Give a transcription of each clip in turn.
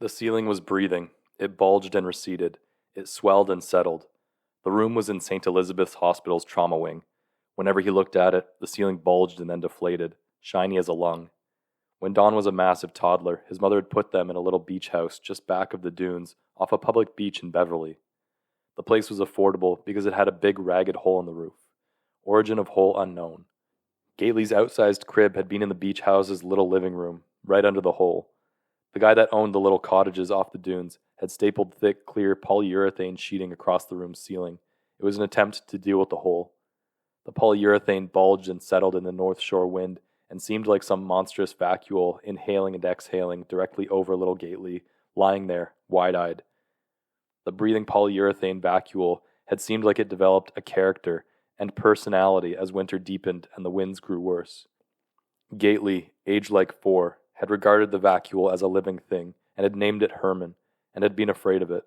The ceiling was breathing. It bulged and receded. It swelled and settled. The room was in St. Elizabeth's Hospital's trauma wing. Whenever he looked at it, the ceiling bulged and then deflated, shiny as a lung. When Don was a massive toddler, his mother had put them in a little beach house just back of the dunes off a public beach in Beverly. The place was affordable because it had a big ragged hole in the roof. Origin of hole unknown. Gately's outsized crib had been in the beach house's little living room, right under the hole. The guy that owned the little cottages off the dunes had stapled thick, clear polyurethane sheeting across the room's ceiling. It was an attempt to deal with the hole. The polyurethane bulged and settled in the North Shore wind and seemed like some monstrous vacuole inhaling and exhaling directly over little Gately, lying there, wide-eyed. The breathing polyurethane vacuole had seemed like it developed a character and personality as winter deepened and the winds grew worse. Gately, aged like 4, had regarded the vacuole as a living thing and had named it Herman, and had been afraid of it.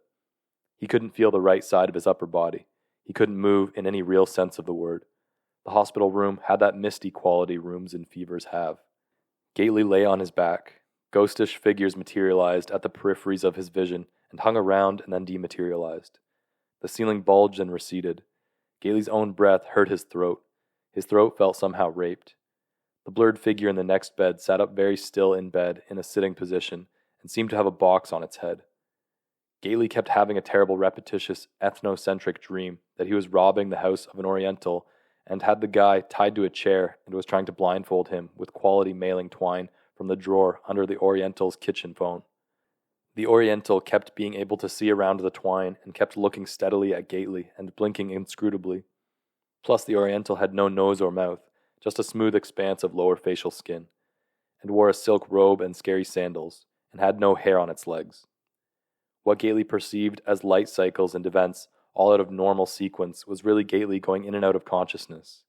He couldn't feel the right side of his upper body. He couldn't move in any real sense of the word. The hospital room had that misty quality rooms in fevers have. Gately lay on his back. Ghostish figures materialized at the peripheries of his vision and hung around and then dematerialized. The ceiling bulged and receded. Gately's own breath hurt his throat. His throat felt somehow raped. The blurred figure in the next bed sat up very still in bed in a sitting position and seemed to have a box on its head. Gately kept having a terrible repetitious ethnocentric dream that he was robbing the house of an Oriental and had the guy tied to a chair and was trying to blindfold him with quality mailing twine from the drawer under the Oriental's kitchen phone. The Oriental kept being able to see around the twine and kept looking steadily at Gately and blinking inscrutably. Plus the Oriental had no nose or mouth, just a smooth expanse of lower facial skin, and wore a silk robe and scary sandals, and had no hair on its legs. What Gately perceived as light cycles and events, all out of normal sequence, was really Gately going in and out of consciousness.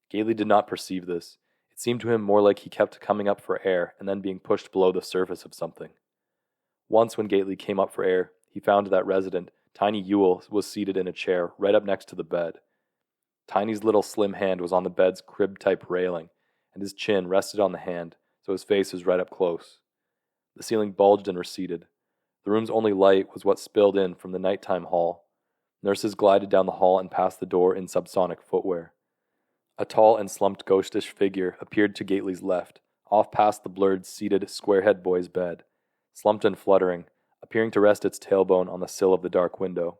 Gately did not perceive this. It seemed to him more like he kept coming up for air and then being pushed below the surface of something. Once when Gately came up for air, he found that resident, Tiny Ewell, was seated in a chair right up next to the bed. Tiny's little slim hand was on the bed's crib-type railing, and his chin rested on the hand, so his face was right up close. The ceiling bulged and receded. The room's only light was what spilled in from the nighttime hall. Nurses glided down the hall and past the door in subsonic footwear. A tall and slumped ghostish figure appeared to Gately's left, off past the blurred, seated, squarehead boy's bed, slumped and fluttering, appearing to rest its tailbone on the sill of the dark window.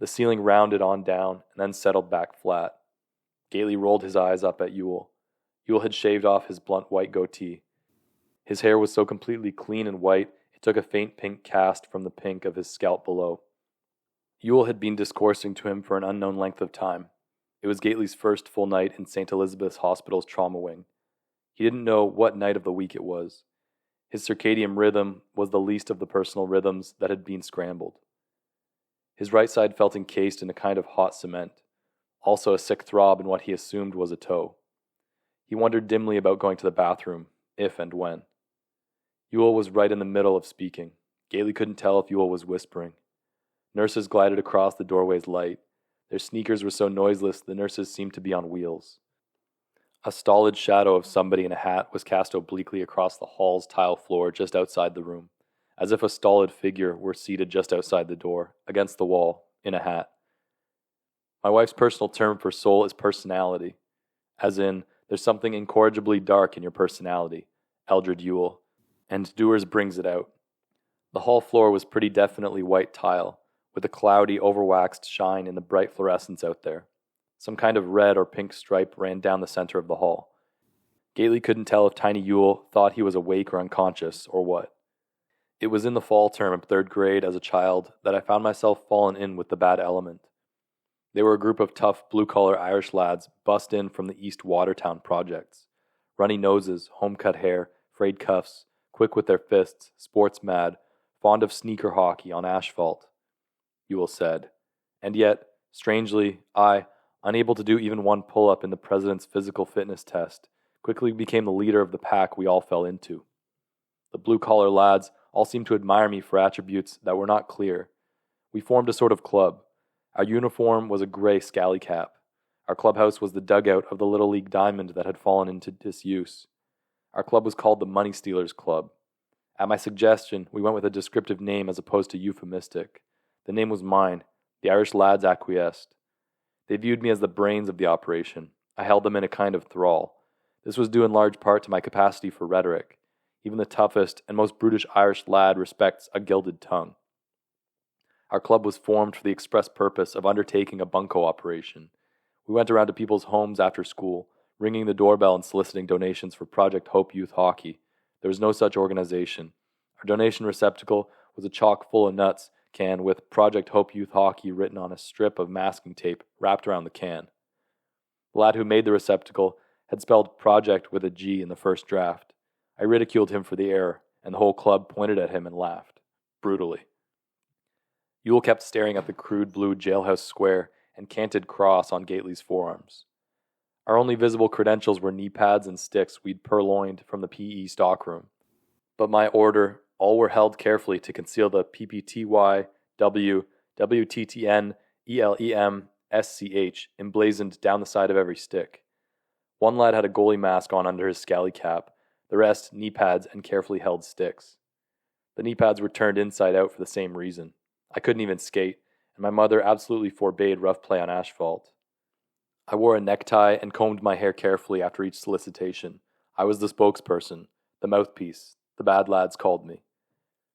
The ceiling rounded on down and then settled back flat. Gately rolled his eyes up at Ewell. Ewell had shaved off his blunt white goatee. His hair was so completely clean and white, it took a faint pink cast from the pink of his scalp below. Ewell had been discoursing to him for an unknown length of time. It was Gately's first full night in St. Elizabeth's Hospital's trauma wing. He didn't know what night of the week it was. His circadian rhythm was the least of the personal rhythms that had been scrambled. His right side felt encased in a kind of hot cement, also a sick throb in what he assumed was a toe. He wondered dimly about going to the bathroom, if and when. Ewell was right in the middle of speaking. Gately couldn't tell if Ewell was whispering. Nurses glided across the doorway's light. Their sneakers were so noiseless the nurses seemed to be on wheels. A stolid shadow of somebody in a hat was cast obliquely across the hall's tile floor just outside the room, as if a stolid figure were seated just outside the door, against the wall, in a hat. My wife's personal term for soul is personality, as in, there's something incorrigibly dark in your personality, Eldred Ewell, and Dewars brings it out. The hall floor was pretty definitely white tile, with a cloudy, overwaxed shine in the bright fluorescence out there. Some kind of red or pink stripe ran down the center of the hall. Gately couldn't tell if Tiny Ewell thought he was awake or unconscious, or what. It was in the fall term of 3rd grade as a child that I found myself fallen in with the bad element. They were a group of tough, blue-collar Irish lads bussed in from the East Watertown projects. Runny noses, home-cut hair, frayed cuffs, quick with their fists, sports-mad, fond of sneaker hockey on asphalt, Ewell said. And yet, strangely, I, unable to do even one pull-up in the president's physical fitness test, quickly became the leader of the pack we all fell into. The blue-collar lads all seemed to admire me for attributes that were not clear. We formed a sort of club. Our uniform was a gray scally cap. Our clubhouse was the dugout of the Little League diamond that had fallen into disuse. Our club was called the Money Stealers Club. At my suggestion, we went with a descriptive name as opposed to euphemistic. The name was mine. The Irish lads acquiesced. They viewed me as the brains of the operation. I held them in a kind of thrall. This was due in large part to my capacity for rhetoric. Even the toughest and most brutish Irish lad respects a gilded tongue. Our club was formed for the express purpose of undertaking a bunco operation. We went around to people's homes after school, ringing the doorbell and soliciting donations for Project Hope Youth Hockey. There was no such organization. Our donation receptacle was a chock full of nuts can with Project Hope Youth Hockey written on a strip of masking tape wrapped around the can. The lad who made the receptacle had spelled project with a G in the first draft. I ridiculed him for the error, and the whole club pointed at him and laughed, brutally. Ewell kept staring at the crude blue jailhouse square and canted cross on Gately's forearms. Our only visible credentials were knee pads and sticks we'd purloined from the PE stockroom. But my order, all were held carefully to conceal the PPTY, W, WTTN, ELEM, SCH emblazoned down the side of every stick. One lad had a goalie mask on under his scally cap, the rest knee pads and carefully held sticks. The knee pads were turned inside out for the same reason. I couldn't even skate, and my mother absolutely forbade rough play on asphalt. I wore a necktie and combed my hair carefully after each solicitation. I was the spokesperson, the mouthpiece, the bad lads called me.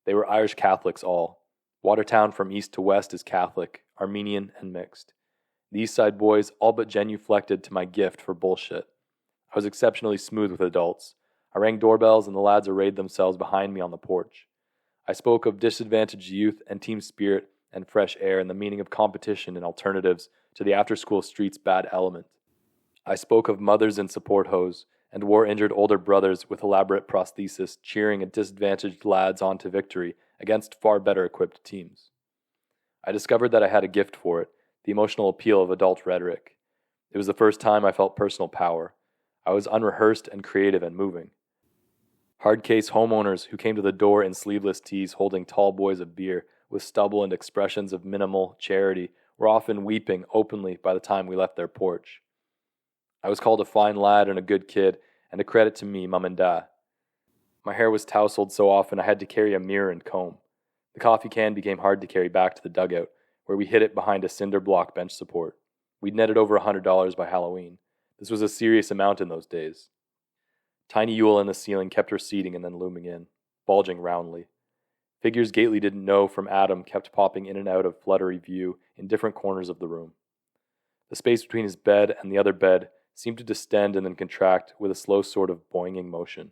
They were Irish Catholics all. Watertown from east to west is Catholic, Armenian, and mixed. The East Side boys all but genuflected to my gift for bullshit. I was exceptionally smooth with adults. I rang doorbells and the lads arrayed themselves behind me on the porch. I spoke of disadvantaged youth and team spirit and fresh air and the meaning of competition and alternatives to the after-school street's bad element. I spoke of mothers in support hose and war-injured older brothers with elaborate prosthesis cheering disadvantaged lads on to victory against far better equipped teams. I discovered that I had a gift for it, the emotional appeal of adult rhetoric. It was the first time I felt personal power. I was unrehearsed and creative and moving. Hard-case homeowners who came to the door in sleeveless tees holding tall boys of beer with stubble and expressions of minimal charity were often weeping openly by the time we left their porch. I was called a fine lad and a good kid, and a credit to me, mum and dad. My hair was tousled so often I had to carry a mirror and comb. The coffee can became hard to carry back to the dugout, where we hid it behind a cinder block bench support. We'd netted over $100 by Halloween. This was a serious amount in those days. Tiny Ewell in the ceiling kept receding and then looming in, bulging roundly. Figures Gately didn't know from Adam kept popping in and out of fluttery view in different corners of the room. The space between his bed and the other bed seemed to distend and then contract with a slow sort of boinging motion.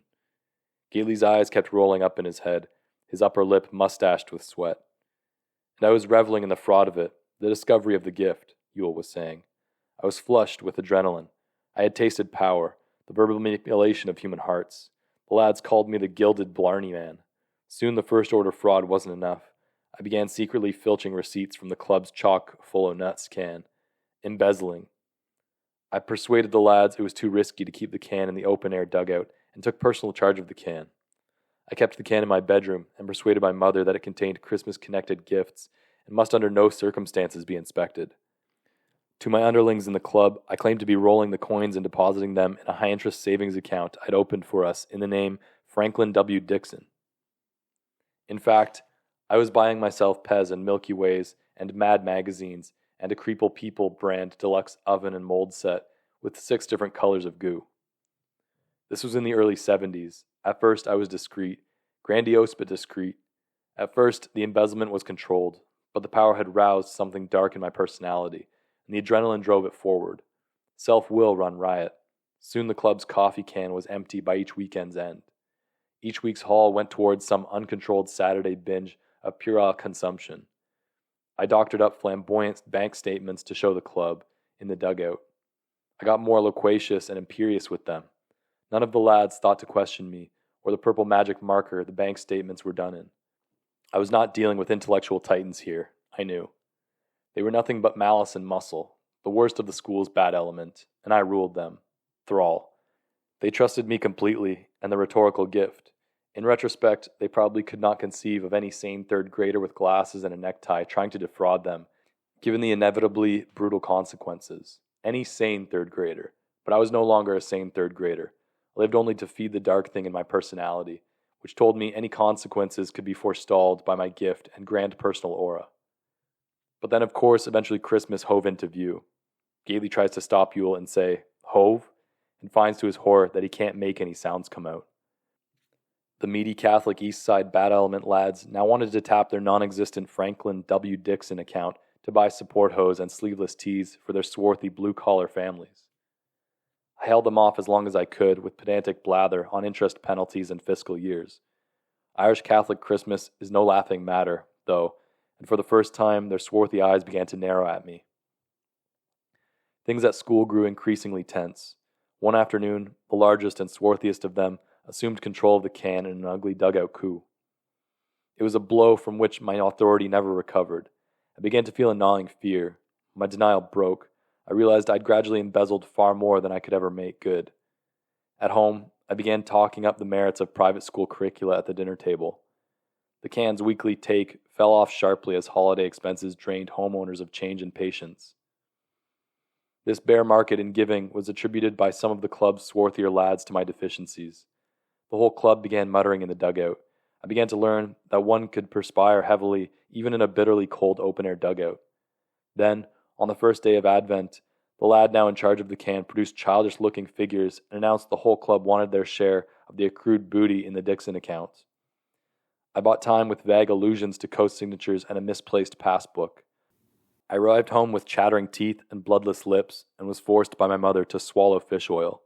Gately's eyes kept rolling up in his head, his upper lip mustached with sweat. And I was reveling in the fraud of it, the discovery of the gift, Ewell was saying. I was flushed with adrenaline. I had tasted power, the verbal manipulation of human hearts. The lads called me the gilded Blarney man. Soon the first-order fraud wasn't enough. I began secretly filching receipts from the club's chock full of nuts can, embezzling. I persuaded the lads it was too risky to keep the can in the open-air dugout and took personal charge of the can. I kept the can in my bedroom and persuaded my mother that it contained Christmas-connected gifts and must under no circumstances be inspected. To my underlings in the club, I claimed to be rolling the coins and depositing them in a high-interest savings account I'd opened for us in the name Franklin W. Dixon. In fact, I was buying myself Pez and Milky Ways and Mad magazines and a Creeple People brand deluxe oven and mold set with 6 different colors of goo. This was in the early 70s. At first, I was discreet, grandiose but discreet. At first, the embezzlement was controlled, but the power had roused something dark in my personality, and the adrenaline drove it forward. Self-will run riot. Soon the club's coffee can was empty by each weekend's end. Each week's haul went towards some uncontrolled Saturday binge of puerile consumption. I doctored up flamboyant bank statements to show the club, in the dugout. I got more loquacious and imperious with them. None of the lads thought to question me, or the purple magic marker the bank statements were done in. I was not dealing with intellectual titans here, I knew. They were nothing but malice and muscle, the worst of the school's bad element, and I ruled them. Thrall. They trusted me completely, and the rhetorical gift. In retrospect, they probably could not conceive of any sane third grader with glasses and a necktie trying to defraud them, given the inevitably brutal consequences. Any sane third grader. But I was no longer a sane third grader. I lived only to feed the dark thing in my personality, which told me any consequences could be forestalled by my gift and grand personal aura. But then, of course, eventually Christmas hove into view. Gailey tries to stop Yule and say, "Hove?" and finds to his horror that he can't make any sounds come out. The meaty Catholic East Side Bad Element lads now wanted to tap their non-existent Franklin W. Dixon account to buy support hose and sleeveless tees for their swarthy blue-collar families. I held them off as long as I could with pedantic blather on interest penalties and fiscal years. Irish Catholic Christmas is no laughing matter, though, and for the first time their swarthy eyes began to narrow at me. Things at school grew increasingly tense. One afternoon, the largest and swarthiest of them assumed control of the can in an ugly dugout coup. It was a blow from which my authority never recovered. I began to feel a gnawing fear. My denial broke. I realized I'd gradually embezzled far more than I could ever make good. At home, I began talking up the merits of private school curricula at the dinner table. The can's weekly take fell off sharply as holiday expenses drained homeowners of change and patience. This bear market in giving was attributed by some of the club's swarthier lads to my deficiencies. The whole club began muttering in the dugout. I began to learn that one could perspire heavily even in a bitterly cold open-air dugout. Then, on the first day of Advent, the lad now in charge of the can produced childish-looking figures and announced the whole club wanted their share of the accrued booty in the Dixon account. I bought time with vague allusions to co-signatures and a misplaced passbook. I arrived home with chattering teeth and bloodless lips and was forced by my mother to swallow fish oil.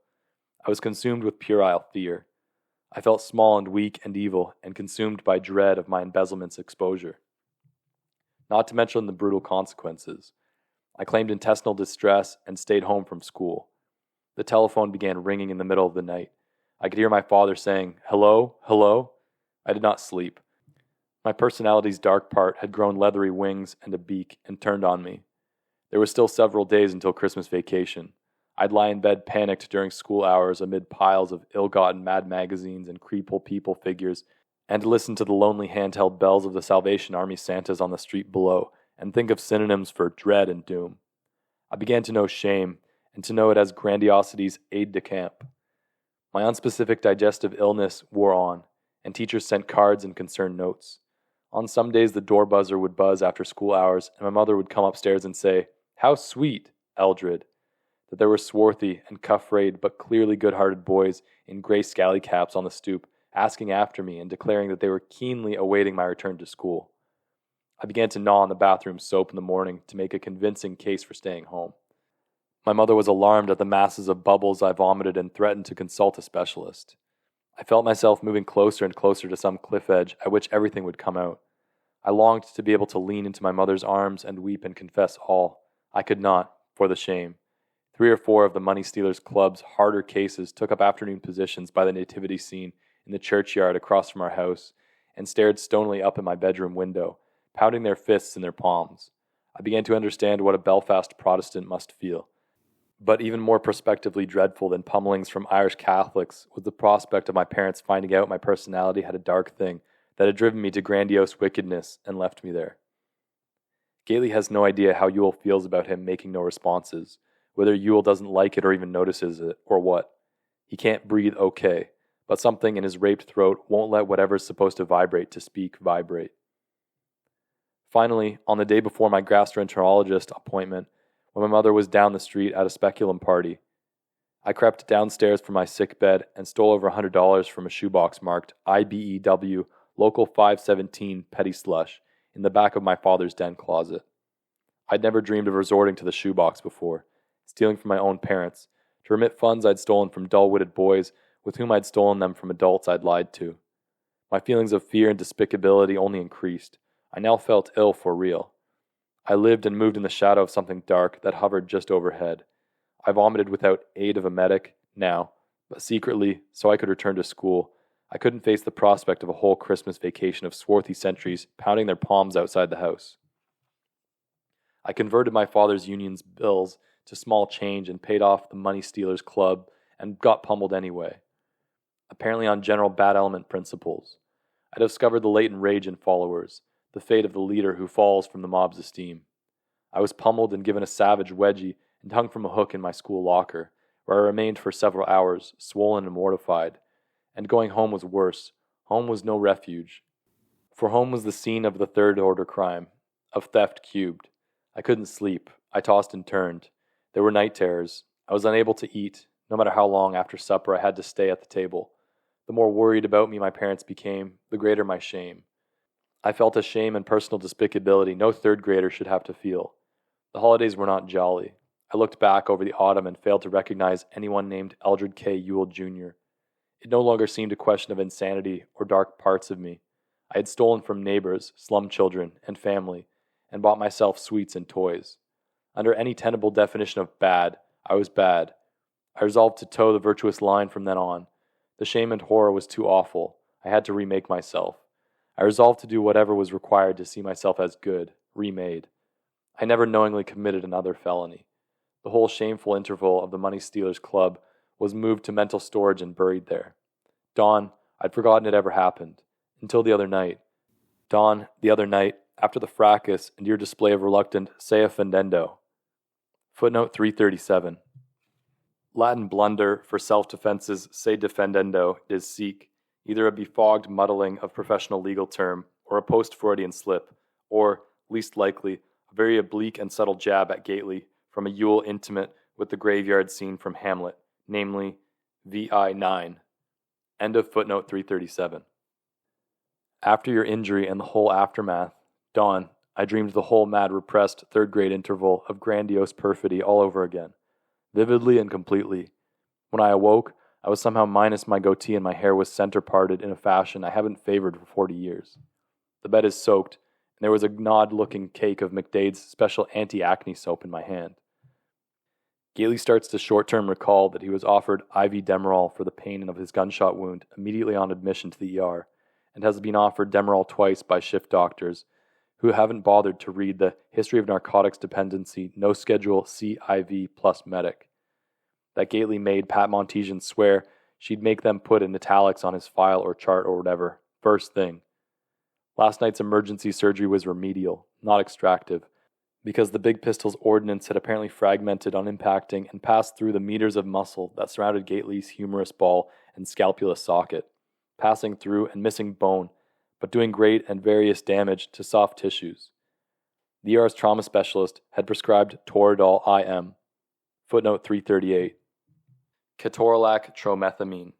I was consumed with puerile fear. I felt small and weak and evil and consumed by dread of my embezzlement's exposure. Not to mention the brutal consequences. I claimed intestinal distress and stayed home from school. The telephone began ringing in the middle of the night. I could hear my father saying, "Hello, hello." I did not sleep. My personality's dark part had grown leathery wings and a beak and turned on me. There were still several days until Christmas vacation. I'd lie in bed panicked during school hours amid piles of ill-gotten Mad magazines and creeple people figures, and listen to the lonely handheld bells of the Salvation Army Santas on the street below, and think of synonyms for dread and doom. I began to know shame, and to know it as grandiosity's aide-de-camp. My unspecific digestive illness wore on, and teachers sent cards and concerned notes. On some days the door buzzer would buzz after school hours, and my mother would come upstairs and say, "How sweet, Eldred," that there were swarthy and cuff-rayed but clearly good-hearted boys in gray scally caps on the stoop, asking after me and declaring that they were keenly awaiting my return to school. I began to gnaw on the bathroom soap in the morning to make a convincing case for staying home. My mother was alarmed at the masses of bubbles I vomited and threatened to consult a specialist. I felt myself moving closer and closer to some cliff edge at which everything would come out. I longed to be able to lean into my mother's arms and weep and confess all. I could not, for the shame. 3 or 4 of the Money Stealers Club's harder cases took up afternoon positions by the nativity scene in the churchyard across from our house and stared stonily up at my bedroom window, pounding their fists in their palms. I began to understand what a Belfast Protestant must feel. But even more prospectively dreadful than pummelings from Irish Catholics was the prospect of my parents finding out my personality had a dark thing that had driven me to grandiose wickedness and left me there. Gailey has no idea how Yule feels about him making no responses, whether Yule doesn't like it or even notices it, or what. He can't breathe okay, but something in his raped throat won't let whatever's supposed to vibrate to speak vibrate. Finally, on the day before my gastroenterologist appointment, when my mother was down the street at a speculum party, I crept downstairs from my sick bed and stole over $100 from a shoebox marked IBEW Local 517 Petty Slush in the back of my father's den closet. I'd never dreamed of resorting to the shoebox before, stealing from my own parents, to remit funds I'd stolen from dull-witted boys with whom I'd stolen them from adults I'd lied to. My feelings of fear and despicability only increased. I now felt ill for real. I lived and moved in the shadow of something dark that hovered just overhead. I vomited without aid of a medic, now, but secretly, so I could return to school. I couldn't face the prospect of a whole Christmas vacation of swarthy sentries pounding their palms outside the house. I converted my father's union's bills to small change and paid off the Money Stealers Club and got pummeled anyway. Apparently on general bad element principles. I discovered the latent rage in followers, the fate of the leader who falls from the mob's esteem. I was pummeled and given a savage wedgie and hung from a hook in my school locker, where I remained for several hours, swollen and mortified. And going home was worse. Home was no refuge. For home was the scene of the third-order crime, of theft cubed. I couldn't sleep. I tossed and turned. There were night terrors. I was unable to eat, no matter how long after supper I had to stay at the table. The more worried about me my parents became, the greater my shame. I felt a shame and personal despicability no third grader should have to feel. The holidays were not jolly. I looked back over the autumn and failed to recognize anyone named Eldred K. Ewell Jr. It no longer seemed a question of insanity or dark parts of me. I had stolen from neighbors, slum children, and family, and bought myself sweets and toys. Under any tenable definition of bad, I was bad. I resolved to toe the virtuous line from then on. The shame and horror was too awful. I had to remake myself. I resolved to do whatever was required to see myself as good, remade. I never knowingly committed another felony. The whole shameful interval of the Money Stealers Club was moved to mental storage and buried there. Dawn, I'd forgotten it ever happened. Until the other night. Dawn, the other night, after the fracas and your display of reluctant se offendendo. Footnote 337. Latin blunder for self-defense's se defendendo is seek, either a befogged muddling of professional legal term or a post-Freudian slip, or, least likely, a very oblique and subtle jab at Gately from a Yule intimate with the graveyard scene from Hamlet, namely, VI 9. End of footnote 337. After your injury and the whole aftermath, Dawn, I dreamed the whole mad repressed third-grade interval of grandiose perfidy all over again, vividly and completely. When I awoke, I was somehow minus my goatee and my hair was center-parted in a fashion I haven't favored for 40 years. The bed is soaked, and there was a gnawed-looking cake of McDade's special anti-acne soap in my hand. Gately starts to short-term recall that he was offered IV Demerol for the pain of his gunshot wound immediately on admission to the ER, and has been offered Demerol twice by shift doctors who haven't bothered to read the History of Narcotics Dependency No Schedule CIV plus Medic. That Gately made Pat Montesian swear she'd make them put in italics on his file or chart or whatever, first thing. Last night's emergency surgery was remedial, not extractive, because the Big Pistol's ordnance had apparently fragmented on impacting and passed through the meters of muscle that surrounded Gately's humerus ball and scapula socket, passing through and missing bone, but doing great and various damage to soft tissues. The ER's trauma specialist had prescribed Toradol IM, footnote 338. Ketorolac tromethamine,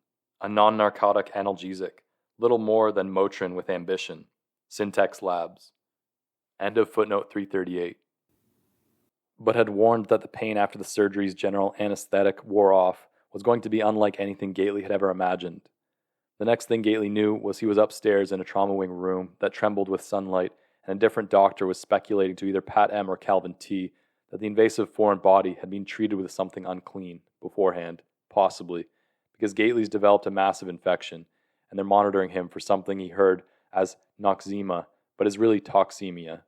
a non-narcotic analgesic, little more than Motrin with ambition, Syntex Labs. End of footnote 338. But had warned that the pain after the surgery's general anesthetic wore off was going to be unlike anything Gately had ever imagined. The next thing Gately knew was he was upstairs in a trauma wing room that trembled with sunlight, and a different doctor was speculating to either Pat M. or Calvin T. that the invasive foreign body had been treated with something unclean beforehand, possibly, because Gately's developed a massive infection, and they're monitoring him for something he heard as noxema, but is really toxemia.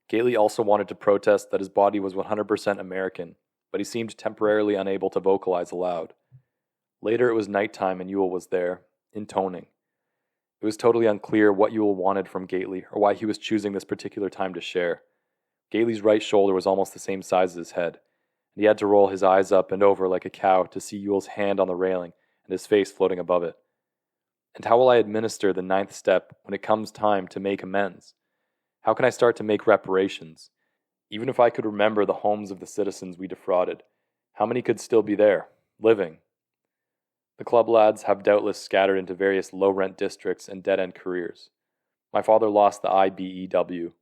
Gately also wanted to protest that his body was 100% American, but he seemed temporarily unable to vocalize aloud. Later it was nighttime and Ewell was there, intoning. It was totally unclear what Ewell wanted from Gately or why he was choosing this particular time to share. Gately's right shoulder was almost the same size as his head, and he had to roll his eyes up and over like a cow to see Ewell's hand on the railing and his face floating above it. And how will I administer the 9th step when it comes time to make amends? How can I start to make reparations? Even if I could remember the homes of the citizens we defrauded, how many could still be there, living? The club lads have doubtless scattered into various low-rent districts and dead-end careers. My father lost the IBEW.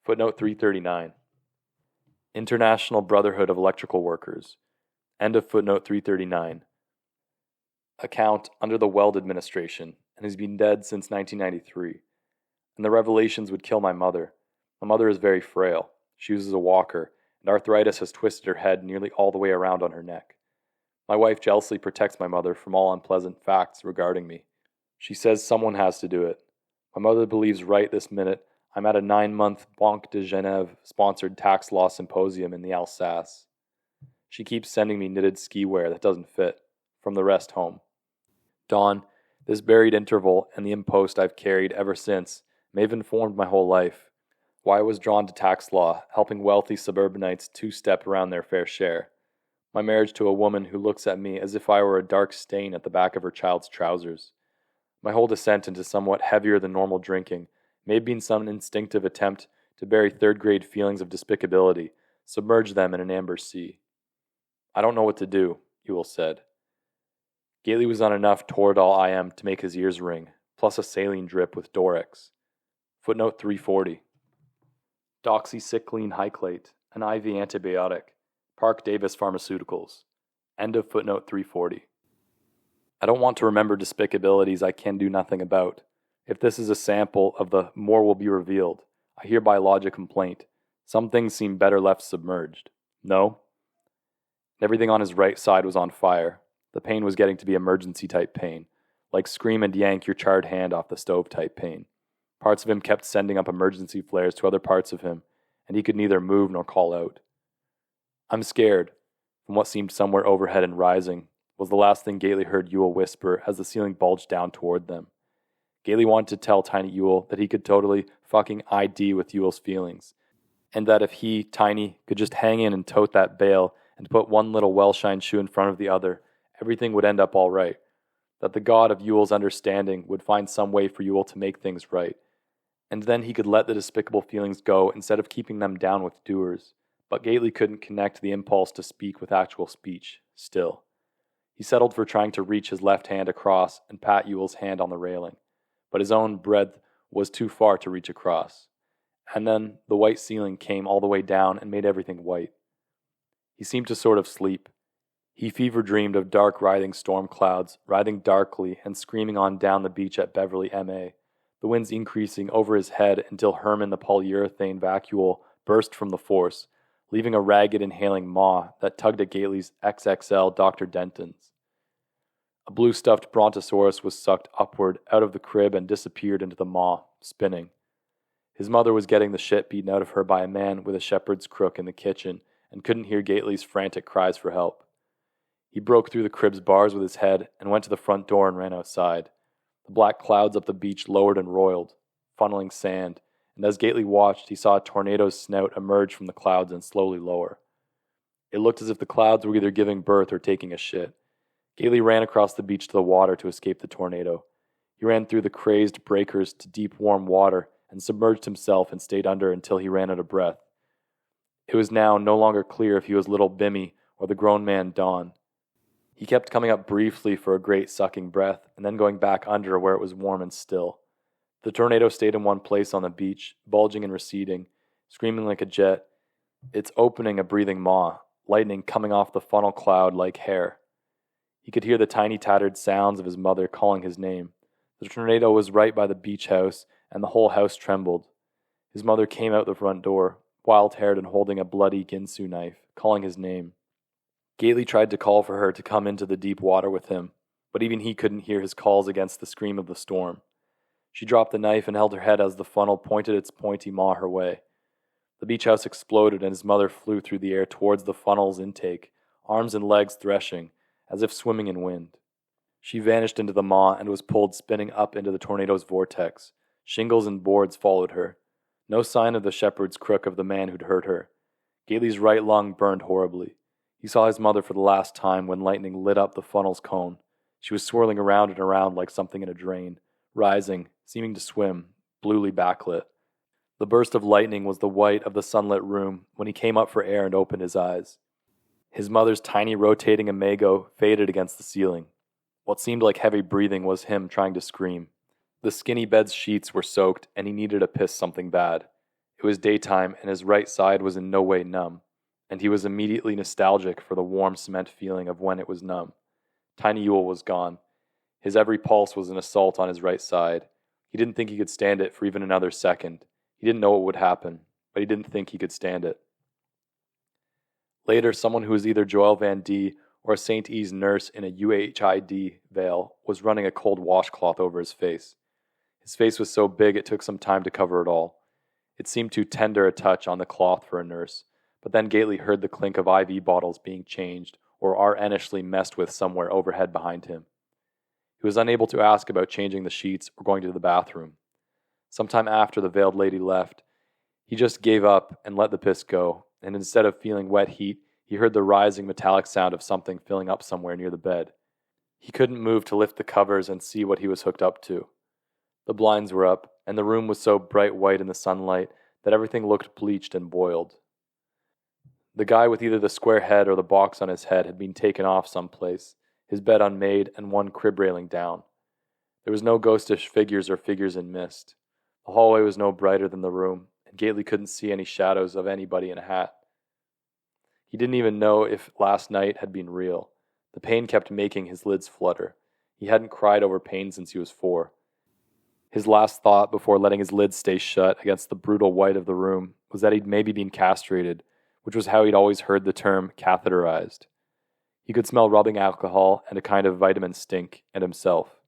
Footnote 339. International Brotherhood of Electrical Workers. End of footnote 339. Account under the Weld administration, and has been dead since 1993. And the revelations would kill my mother. My mother is very frail. She uses a walker, and arthritis has twisted her head nearly all the way around on her neck. My wife jealously protects my mother from all unpleasant facts regarding me. She says someone has to do it. My mother believes right this minute I'm at a 9-month Banque de Genève sponsored tax law symposium in the Alsace. She keeps sending me knitted ski wear that doesn't fit, from the rest home. Dawn, this buried interval and the impost I've carried ever since may have informed my whole life. Why I was drawn to tax law, helping wealthy suburbanites two-step around their fair share. My marriage to a woman who looks at me as if I were a dark stain at the back of her child's trousers. My whole descent into somewhat heavier than normal drinking may have been some instinctive attempt to bury third-grade feelings of despicability, submerge them in an amber sea. I don't know what to do, Ewell said. Gately was on enough Toradol IM to make his ears ring, plus a saline drip with Dorex. Footnote 340. Doxycycline hyclate, an IV antibiotic. Park Davis Pharmaceuticals. End of footnote 340. I don't want to remember despicabilities I can do nothing about. If this is a sample of the more will be revealed, I hereby lodge a complaint. Some things seem better left submerged. No? Everything on his right side was on fire. The pain was getting to be emergency-type pain, like scream and yank your charred hand off the stove-type pain. Parts of him kept sending up emergency flares to other parts of him, and he could neither move nor call out. I'm scared, from what seemed somewhere overhead and rising, was the last thing Gately heard Ewell whisper as the ceiling bulged down toward them. Gately wanted to tell Tiny Ewell that he could totally fucking ID with Ewell's feelings, and that if he, Tiny, could just hang in and tote that bale and put one little well-shined shoe in front of the other, everything would end up all right. That the god of Ewell's understanding would find some way for Ewell to make things right, and then he could let the despicable feelings go instead of keeping them down with doers. But Gately couldn't connect the impulse to speak with actual speech, still. He settled for trying to reach his left hand across and pat Ewell's hand on the railing, but his own breadth was too far to reach across. And then the white ceiling came all the way down and made everything white. He seemed to sort of sleep. He fever-dreamed of dark writhing storm clouds, writhing darkly and screaming on down the beach at Beverly, M.A., the winds increasing over his head until Herman the polyurethane vacuole burst from the force, leaving a ragged inhaling maw that tugged at Gately's XXL Dr. Denton's. A blue-stuffed brontosaurus was sucked upward out of the crib and disappeared into the maw, spinning. His mother was getting the shit beaten out of her by a man with a shepherd's crook in the kitchen and couldn't hear Gately's frantic cries for help. He broke through the crib's bars with his head and went to the front door and ran outside. The black clouds up the beach lowered and roiled, funneling sand, and as Gately watched, he saw a tornado's snout emerge from the clouds and slowly lower. It looked as if the clouds were either giving birth or taking a shit. Gately ran across the beach to the water to escape the tornado. He ran through the crazed breakers to deep, warm water and submerged himself and stayed under until he ran out of breath. It was now no longer clear if he was little Bimmy or the grown man Don. He kept coming up briefly for a great sucking breath and then going back under where it was warm and still. The tornado stayed in one place on the beach, bulging and receding, screaming like a jet, its opening a breathing maw, lightning coming off the funnel cloud like hair. He could hear the tiny tattered sounds of his mother calling his name. The tornado was right by the beach house, and the whole house trembled. His mother came out the front door, wild-haired and holding a bloody Ginsu knife, calling his name. Gately tried to call for her to come into the deep water with him, but even he couldn't hear his calls against the scream of the storm. She dropped the knife and held her head as the funnel pointed its pointy maw her way. The beach house exploded and his mother flew through the air towards the funnel's intake, arms and legs threshing, as if swimming in wind. She vanished into the maw and was pulled spinning up into the tornado's vortex. Shingles and boards followed her. No sign of the shepherd's crook of the man who'd hurt her. Gately's right lung burned horribly. He saw his mother for the last time when lightning lit up the funnel's cone. She was swirling around and around like something in a drain, rising, seeming to swim, bluely backlit. The burst of lightning was the white of the sunlit room when he came up for air and opened his eyes. His mother's tiny rotating imago faded against the ceiling. What seemed like heavy breathing was him trying to scream. The skinny bed's sheets were soaked, and he needed to piss something bad. It was daytime, and his right side was in no way numb, and he was immediately nostalgic for the warm cement feeling of when it was numb. Tiny Ewell was gone. His every pulse was an assault on his right side. He didn't think he could stand it for even another second. He didn't know what would happen, but he didn't think he could stand it. Later, someone who was either Joel Van D or a St. E's nurse in a UHID veil was running a cold washcloth over his face. His face was so big it took some time to cover it all. It seemed too tender a touch on the cloth for a nurse, but then Gately heard the clink of IV bottles being changed or R-N-ishly messed with somewhere overhead behind him. He was unable to ask about changing the sheets or going to the bathroom. Sometime after the veiled lady left, he just gave up and let the piss go, and instead of feeling wet heat, he heard the rising metallic sound of something filling up somewhere near the bed. He couldn't move to lift the covers and see what he was hooked up to. The blinds were up, and the room was so bright white in the sunlight that everything looked bleached and boiled. The guy with either the square head or the box on his head had been taken off someplace, his bed unmade and one crib railing down. There was no ghostish figures or figures in mist. The hallway was no brighter than the room, and Gately couldn't see any shadows of anybody in a hat. He didn't even know if last night had been real. The pain kept making his lids flutter. He hadn't cried over pain since he was 4. His last thought before letting his lids stay shut against the brutal white of the room was that he'd maybe been castrated, which was how he'd always heard the term catheterized. He could smell rubbing alcohol and a kind of vitamin stink, and himself.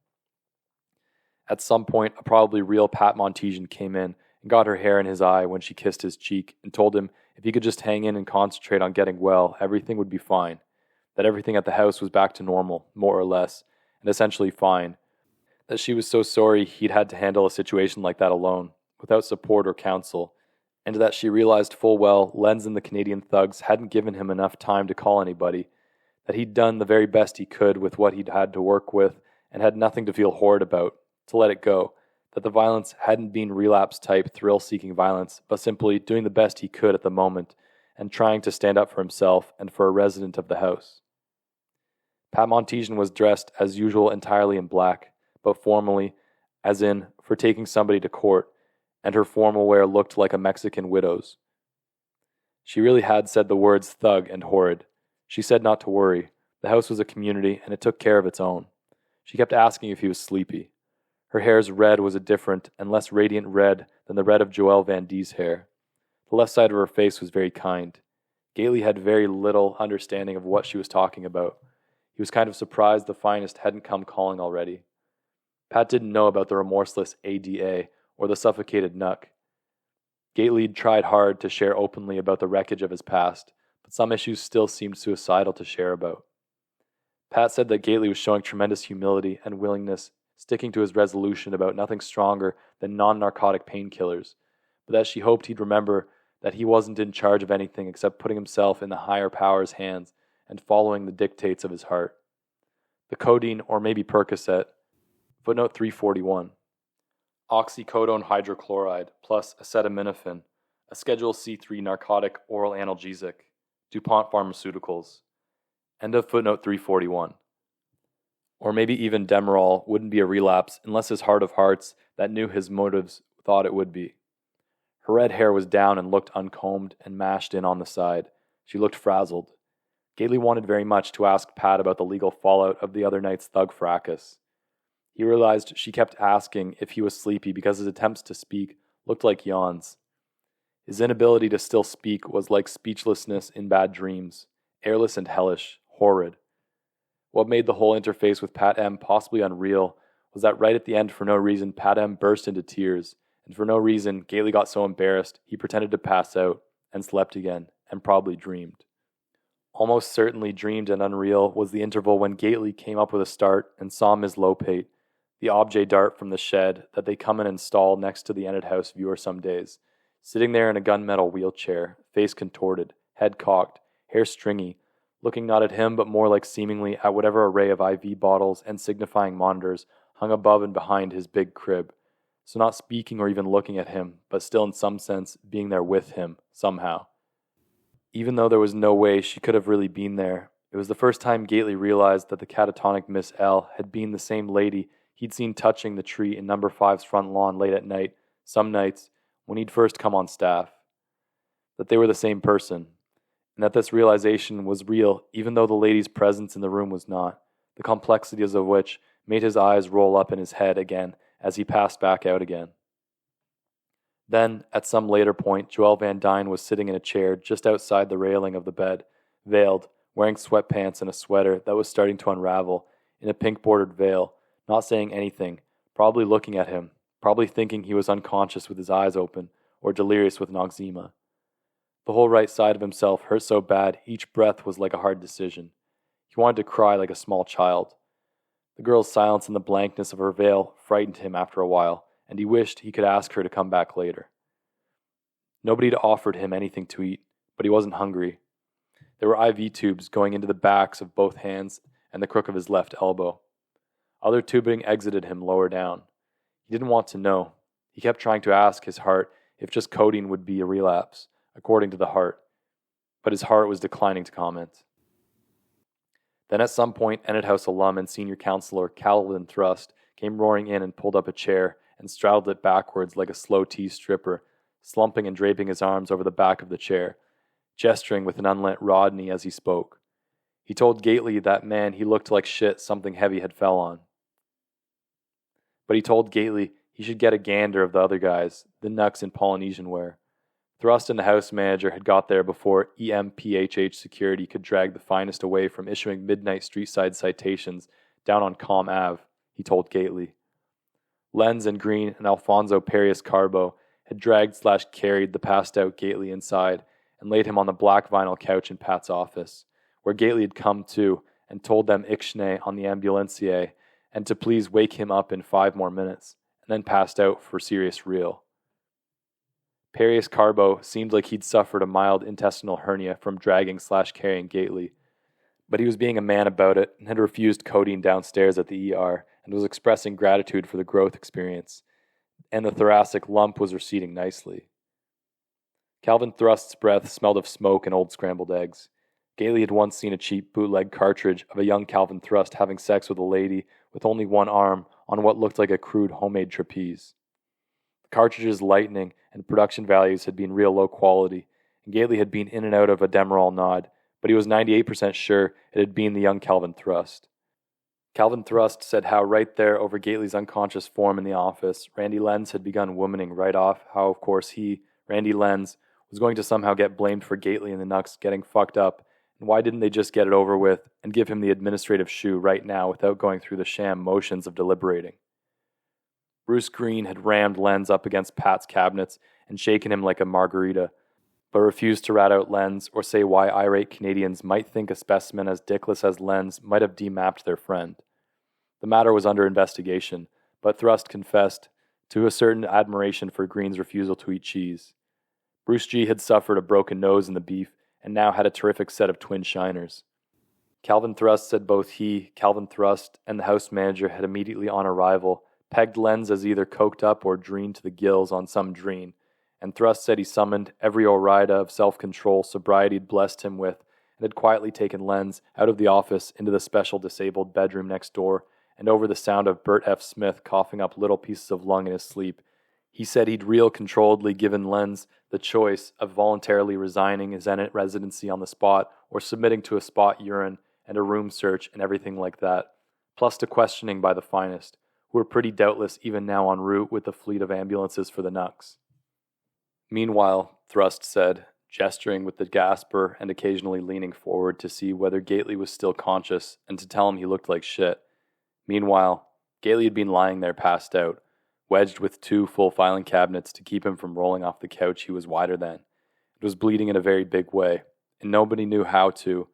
At some point, a probably real Pat Montesian came in and got her hair in his eye when she kissed his cheek and told him if he could just hang in and concentrate on getting well, everything would be fine, that everything at the house was back to normal, more or less, and essentially fine, that she was so sorry he'd had to handle a situation like that alone, without support or counsel, and that she realized full well Lenz and the Canadian thugs hadn't given him enough time to call anybody, that he'd done the very best he could with what he'd had to work with and had nothing to feel horrid about, to let it go, that the violence hadn't been relapse-type thrill-seeking violence, but simply doing the best he could at the moment and trying to stand up for himself and for a resident of the house. Pat Montesian was dressed as usual entirely in black, but formally, as in for taking somebody to court, and her formal wear looked like a Mexican widow's. She really had said the words thug and horrid. She said not to worry. The house was a community, and it took care of its own. She kept asking if he was sleepy. Her hair's red was a different and less radiant red than the red of Joelle Van D's hair. The left side of her face was very kind. Gately had very little understanding of what she was talking about. He was kind of surprised the finest hadn't come calling already. Pat didn't know about the remorseless ADA or the suffocated Nuck. Gately tried hard to share openly about the wreckage of his past, but some issues still seemed suicidal to share about. Pat said that Gately was showing tremendous humility and willingness, sticking to his resolution about nothing stronger than non-narcotic painkillers, but that she hoped he'd remember that he wasn't in charge of anything except putting himself in the higher power's hands and following the dictates of his heart. The codeine, or maybe Percocet, footnote 341. Oxycodone hydrochloride plus acetaminophen, a Schedule C3 narcotic oral analgesic, DuPont Pharmaceuticals. End of footnote 341. Or maybe even Demerol wouldn't be a relapse unless his heart of hearts that knew his motives thought it would be. Her red hair was down and looked uncombed and mashed in on the side. She looked frazzled. Gately wanted very much to ask Pat about the legal fallout of the other night's thug fracas. He realized she kept asking if he was sleepy because his attempts to speak looked like yawns. His inability to still speak was like speechlessness in bad dreams, airless and hellish, horrid. What made the whole interface with Pat M possibly unreal was that right at the end, for no reason, Pat M burst into tears, and for no reason, Gately got so embarrassed he pretended to pass out and slept again, and probably dreamed. Almost certainly dreamed and unreal was the interval when Gately came up with a start and saw Ms. Lopate, the objet d'art from the shed that they come and install next to the Enid House viewer some days, sitting there in a gunmetal wheelchair, face contorted, head cocked, hair stringy, looking not at him but more like seemingly at whatever array of IV bottles and signifying monitors hung above and behind his big crib, so not speaking or even looking at him, but still in some sense being there with him, somehow. Even though there was no way she could have really been there, it was the first time Gately realized that the catatonic Miss L had been the same lady he'd seen touching the tree in number 5's front lawn late at night, some nights, when he'd first come on staff. That they were the same person, and that this realization was real even though the lady's presence in the room was not, the complexities of which made his eyes roll up in his head again as he passed back out again. Then, at some later point, Joelle Van Dyne was sitting in a chair just outside the railing of the bed, veiled, wearing sweatpants and a sweater that was starting to unravel, in a pink-bordered veil, not saying anything, probably looking at him, probably thinking he was unconscious with his eyes open, or delirious with noxema. The whole right side of himself hurt so bad each breath was like a hard decision. He wanted to cry like a small child. The girl's silence and the blankness of her veil frightened him after a while, and he wished he could ask her to come back later. Nobody had offered him anything to eat, but he wasn't hungry. There were IV tubes going into the backs of both hands, and the crook of his left elbow. Other tubing exited him lower down. He didn't want to know. He kept trying to ask his heart if just codeine would be a relapse, according to the heart. But his heart was declining to comment. Then at some point, Enid House alum and senior counselor Calvin Thrust came roaring in and pulled up a chair and straddled it backwards like a slow tease stripper, slumping and draping his arms over the back of the chair, gesturing with an unlit Rodney as he spoke. He told Gately that man he looked like shit something heavy had fell on. But he told Gately he should get a gander of the other guys, the Nucks in Polynesian wear. Thrust and the house manager had got there before EMPHH security could drag the finest away from issuing midnight street-side citations down on Calm Ave, he told Gately. Lenz and Green and Alfonso Perius Carbo had dragged/carried the passed-out Gately inside and laid him on the black vinyl couch in Pat's office, where Gately had come to and told them Ixnay on the ambulancier and to please wake him up in 5 more minutes, and then passed out for serious real. Perius Carbo seemed like he'd suffered a mild intestinal hernia from dragging/carrying Gately, but he was being a man about it and had refused codeine downstairs at the ER and was expressing gratitude for the growth experience, and the thoracic lump was receding nicely. Calvin Thrust's breath smelled of smoke and old scrambled eggs. Gately had once seen a cheap bootleg cartridge of a young Calvin Thrust having sex with a lady with only one arm on what looked like a crude homemade trapeze. The cartridge's lightning and production values had been real low quality, and Gately had been in and out of a Demerol nod, but he was 98% sure it had been the young Calvin Thrust. Calvin Thrust said how right there over Gately's unconscious form in the office, Randy Lenz had begun womaning right off how, of course, he, Randy Lenz, was going to somehow get blamed for Gately and the Nucks getting fucked up, and why didn't they just get it over with and give him the administrative shoe right now without going through the sham motions of deliberating? Bruce Green had rammed Lenz up against Pat's cabinets and shaken him like a margarita, but refused to rat out Lenz or say why irate Canadians might think a specimen as dickless as Lenz might have demapped their friend. The matter was under investigation, but Thrust confessed to a certain admiration for Green's refusal to eat cheese. Bruce G. had suffered a broken nose in the beef and now had a terrific set of twin shiners. Calvin Thrust said both he, Calvin Thrust, and the house manager had immediately on arrival pegged Lenz as either coked up or dreened to the gills on some dreen, and Thrust said he summoned every orida of self-control sobriety had blessed him with and had quietly taken Lenz out of the office into the special disabled bedroom next door, and over the sound of Bert F. Smith coughing up little pieces of lung in his sleep, he said he'd real controlledly given Lenz the choice of voluntarily resigning his Zenit residency on the spot or submitting to a spot urine and a room search and everything like that, plus to questioning by the finest, who were pretty doubtless even now en route with the fleet of ambulances for the Nucks. Meanwhile, Thrust said, gesturing with the gasper and occasionally leaning forward to see whether Gately was still conscious and to tell him he looked like shit. Meanwhile, Gately had been lying there passed out, wedged with 2 full filing cabinets to keep him from rolling off the couch he was wider than. It was bleeding in a very big way, and nobody knew how to,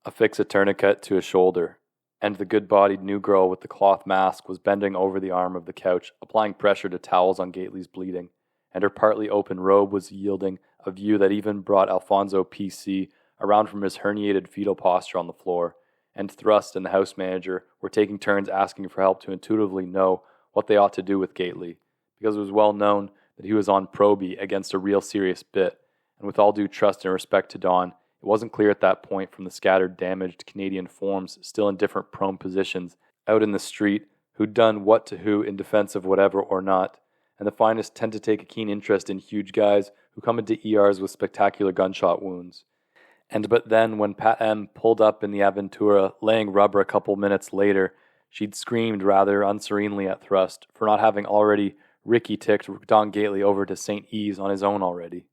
affix a tourniquet to his shoulder, and the good-bodied new girl with the cloth mask was bending over the arm of the couch, applying pressure to towels on Gately's bleeding, and her partly open robe was yielding a view that even brought Alfonso P.C. around from his herniated fetal posture on the floor, and Thrust and the house manager were taking turns asking for help to intuitively know what they ought to do with Gately, because it was well known that he was on probie against a real serious bit, and with all due trust and respect to Don, it wasn't clear at that point from the scattered damaged Canadian forms still in different prone positions out in the street who'd done what to who in defense of whatever or not, and the finest tend to take a keen interest in huge guys who come into ERs with spectacular gunshot wounds. But then when Pat M. pulled up in the Aventura, laying rubber a couple minutes later, she'd screamed rather unserenely at Thrust for not having already Ricky-ticked Don Gately over to St. E's on his own already.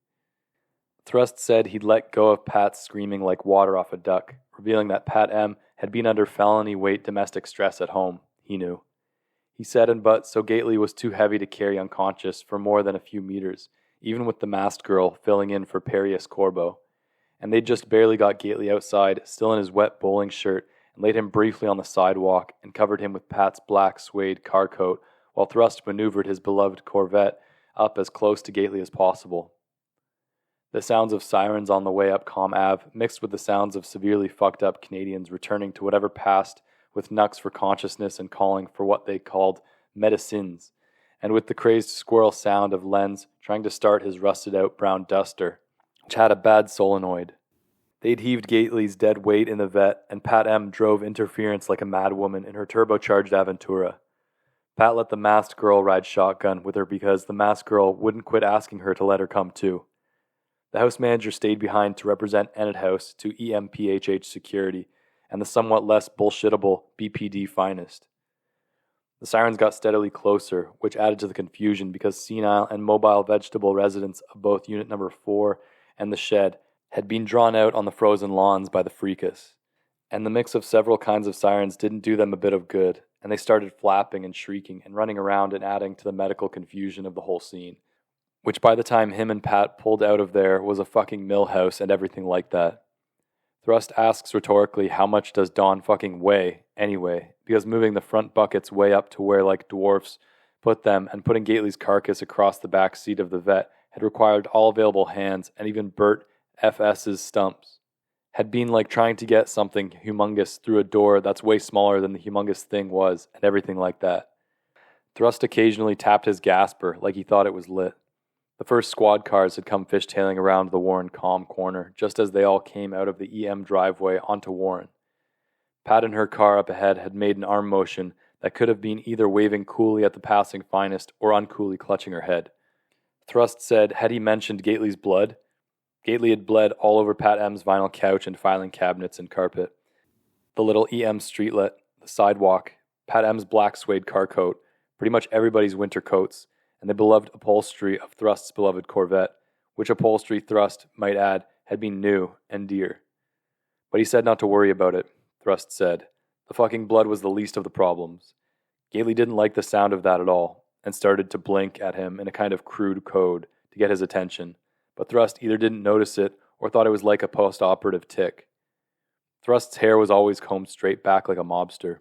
Thrust said he'd let go of Pat's screaming like water off a duck, revealing that Pat M. had been under felony-weight domestic stress at home, he knew. He said so Gately was too heavy to carry unconscious for more than a few meters, even with the masked girl filling in for Perius Corbo. And they'd just barely got Gately outside, still in his wet bowling shirt, and laid him briefly on the sidewalk and covered him with Pat's black suede car coat while Thrust maneuvered his beloved Corvette up as close to Gately as possible. The sounds of sirens on the way up Com Ave mixed with the sounds of severely fucked up Canadians returning to whatever passed with Nucks for consciousness and calling for what they called medicines, and with the crazed squirrel sound of Lenz trying to start his rusted-out brown duster, which had a bad solenoid. They'd heaved Gately's dead weight in the vet, and Pat M. drove interference like a madwoman in her turbocharged Aventura. Pat let the masked girl ride shotgun with her because the masked girl wouldn't quit asking her to let her come too. The house manager stayed behind to represent Enid House to EMPHH security and the somewhat less bullshittable BPD finest. The sirens got steadily closer, which added to the confusion because senile and mobile vegetable residents of both Unit Number 4 and the shed had been drawn out on the frozen lawns by the fracas. And the mix of several kinds of sirens didn't do them a bit of good, and they started flapping and shrieking and running around and adding to the medical confusion of the whole scene, which by the time him and Pat pulled out of there was a fucking mill house and everything like that. Thrust asks rhetorically how much does Don fucking weigh, anyway, because moving the front buckets way up to where like dwarfs put them and putting Gately's carcass across the back seat of the vet had required all available hands, and even Bert F.S.'s stumps. Had been like trying to get something humongous through a door that's way smaller than the humongous thing was, and everything like that. Thrust occasionally tapped his gasper like he thought it was lit. The first squad cars had come fishtailing around the Warren Calm corner, just as they all came out of the EM driveway onto Warren. Pat in her car up ahead had made an arm motion that could have been either waving coolly at the passing finest or uncoolly clutching her head. Thrust said, had he mentioned Gately's blood? Gately had bled all over Pat M's vinyl couch and filing cabinets and carpet. The little EM streetlet, the sidewalk, Pat M's black suede car coat, pretty much everybody's winter coats, and the beloved upholstery of Thrust's beloved Corvette, which upholstery Thrust, might add, had been new and dear. But he said not to worry about it, Thrust said. The fucking blood was the least of the problems. Gately didn't like the sound of that at all, and started to blink at him in a kind of crude code to get his attention, but Thrust either didn't notice it or thought it was like a post-operative tic. Thrust's hair was always combed straight back like a mobster.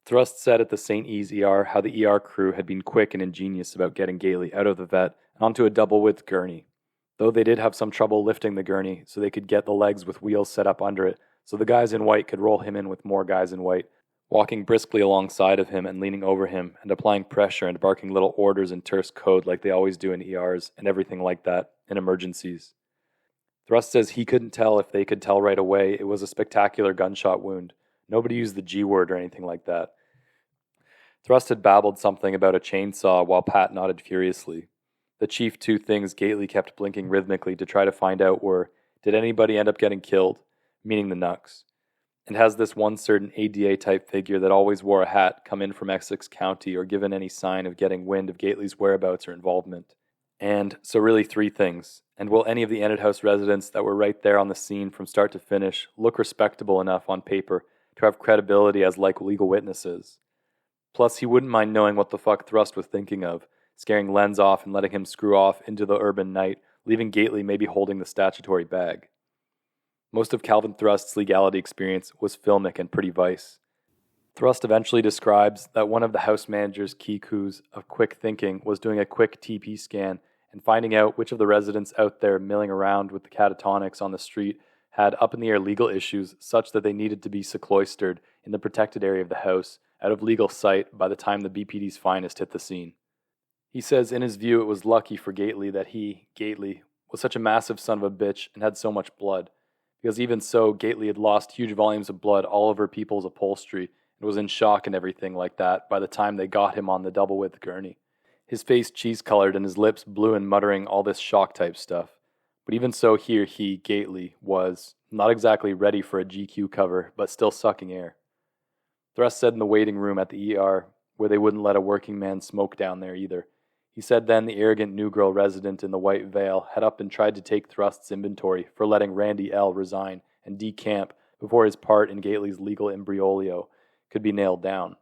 Thrust said at the St. E's ER how the ER crew had been quick and ingenious about getting Gately out of the vet and onto a double-width gurney, though they did have some trouble lifting the gurney so they could get the legs with wheels set up under it so the guys in white could roll him in with more guys in white, walking briskly alongside of him and leaning over him and applying pressure and barking little orders in terse code like they always do in ERs and everything like that in emergencies. Thrust says he couldn't tell if they could tell right away it was a spectacular gunshot wound. Nobody used the G word or anything like that. Thrust had babbled something about a chainsaw while Pat nodded furiously. The chief two things Gately kept blinking rhythmically to try to find out were, did anybody end up getting killed, meaning the Nucks? And has this one certain ADA-type figure that always wore a hat come in from Essex County or given any sign of getting wind of Gately's whereabouts or involvement? And, so really three things, and will any of the Enid House residents that were right there on the scene from start to finish look respectable enough on paper to have credibility as like legal witnesses? Plus, he wouldn't mind knowing what the fuck Thrust was thinking of, scaring Lenz off and letting him screw off into the urban night, leaving Gately maybe holding the statutory bag. Most of Calvin Thrust's legality experience was filmic and pretty vice. Thrust eventually describes that one of the house manager's key coups of quick thinking was doing a quick TP scan and finding out which of the residents out there milling around with the catatonics on the street had up-in-the-air legal issues such that they needed to be sequestered in the protected area of the house, out of legal sight by the time the BPD's finest hit the scene. He says in his view it was lucky for Gately that he, Gately, was such a massive son of a bitch and had so much blood, because even so, Gately had lost huge volumes of blood all over people's upholstery and was in shock and everything like that by the time they got him on the double-width gurney. His face cheese-colored and his lips blue and muttering all this shock-type stuff. But even so here he, Gately, was not exactly ready for a GQ cover, but still sucking air. Thrust said in the waiting room at the ER, where they wouldn't let a working man smoke down there either. He said then the arrogant new girl resident in the white veil had up and tried to take Thrust's inventory for letting Randy L. resign and decamp before his part in Gately's legal imbroglio could be nailed down.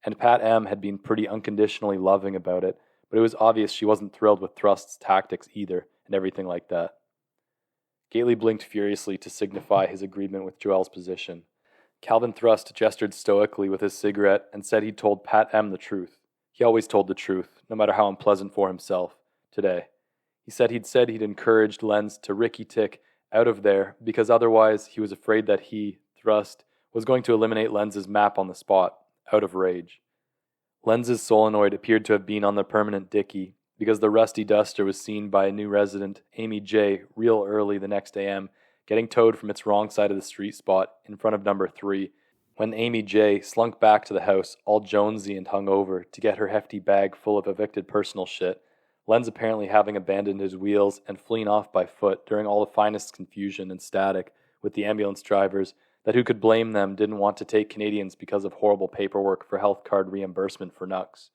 And Pat M. had been pretty unconditionally loving about it, but it was obvious she wasn't thrilled with Thrust's tactics either, and everything like that. Gately blinked furiously to signify his agreement with Joelle's position. Calvin Thrust gestured stoically with his cigarette and said he'd told Pat M. the truth. He always told the truth, no matter how unpleasant for himself, today. He said he'd encouraged Lenz to ricky-tick out of there because otherwise he was afraid that he, Thrust, was going to eliminate Lenz's map on the spot, out of rage. Lenz's solenoid appeared to have been on the permanent dicky because the rusty duster was seen by a new resident, Amy J., real early the next AM, getting towed from its wrong side of the street spot in front of number 3, when Amy J. slunk back to the house all jonesy and hungover to get her hefty bag full of evicted personal shit, Lenz apparently having abandoned his wheels and fleeing off by foot during all the finest confusion and static with the ambulance drivers that who could blame them didn't want to take Canadians because of horrible paperwork for health card reimbursement for Nucks.